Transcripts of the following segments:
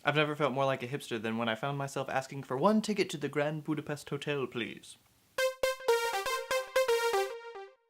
I've never felt more like a hipster than when I found myself asking for one ticket to the Grand Budapest Hotel, please.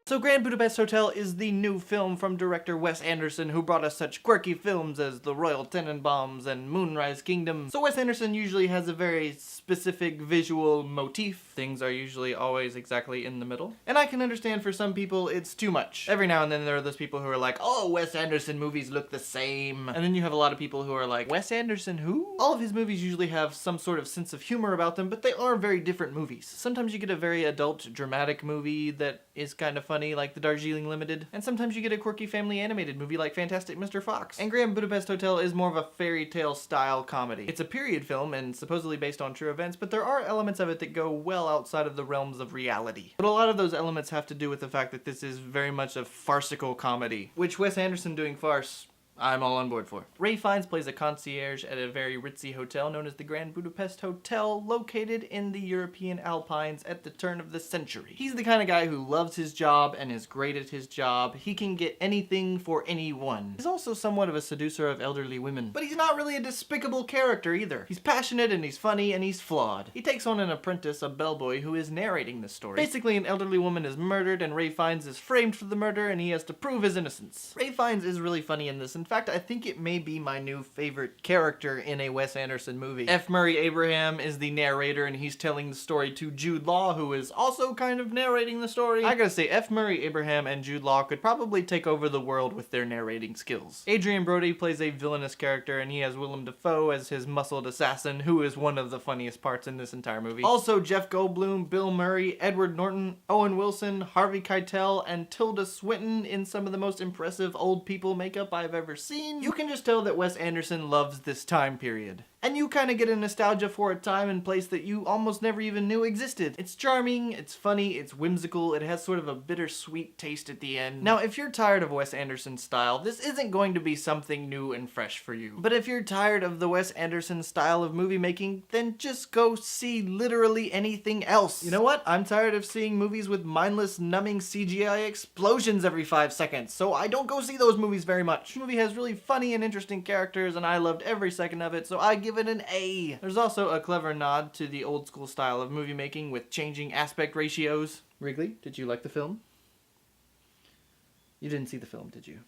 So Grand Budapest Hotel is the new film from director Wes Anderson, who brought us such quirky films as The Royal Tenenbaums and Moonrise Kingdom. So Wes Anderson usually has a very specific visual motif. Things are usually always exactly in the middle. And I can understand for some people it's too much. Every now and then there are those people who are like, oh, Wes Anderson movies look the same. And then you have a lot of people who are like, Wes Anderson who? All of his movies usually have some sort of sense of humor about them, but they are very different movies. Sometimes you get a very adult, dramatic movie that is kind of funny, like the Darjeeling Limited, and sometimes you get a quirky family animated movie like Fantastic Mr. Fox. And Grand Budapest Hotel is more of a fairy tale style comedy. It's a period film and supposedly based on true events, but there are elements of it that go well outside of the realms of reality. But a lot of those elements have to do with the fact that this is very much a farcical comedy, which Wes Anderson doing farce, I'm all on board for. Ralph Fiennes plays a concierge at a very ritzy hotel known as the Grand Budapest Hotel, located in the European Alpines at the turn of the century. He's the kind of guy who loves his job and is great at his job. He can get anything for anyone. He's also somewhat of a seducer of elderly women, but he's not really a despicable character either. He's passionate and he's funny and he's flawed. He takes on an apprentice, a bellboy, who is narrating the story. Basically, an elderly woman is murdered and Ralph Fiennes is framed for the murder and he has to prove his innocence. Ralph Fiennes is really funny in this. In fact, I think it may be my new favorite character in a Wes Anderson movie. F. Murray Abraham is the narrator and he's telling the story to Jude Law, who is also kind of narrating the story. I gotta say, F. Murray Abraham and Jude Law could probably take over the world with their narrating skills. Adrian Brody plays a villainous character and he has Willem Dafoe as his muscled assassin, who is one of the funniest parts in this entire movie. Also Jeff Goldblum, Bill Murray, Edward Norton, Owen Wilson, Harvey Keitel, and Tilda Swinton in some of the most impressive old people makeup I've ever seen. You can just tell that Wes Anderson loves this time period. And you kind of get a nostalgia for a time and place that you almost never even knew existed. It's charming, it's funny, it's whimsical, it has sort of a bittersweet taste at the end. Now, if you're tired of Wes Anderson's style, this isn't going to be something new and fresh for you. But if you're tired of the Wes Anderson style of movie making, then just go see literally anything else. You know what? I'm tired of seeing movies with mindless, numbing CGI explosions every 5 seconds, so I don't go see those movies very much. The movie has really funny and interesting characters, and I loved every second of it, so I give it an A. There's also a clever nod to the old school style of movie making with changing aspect ratios. Wrigley, did you like the film? You didn't see the film, did you?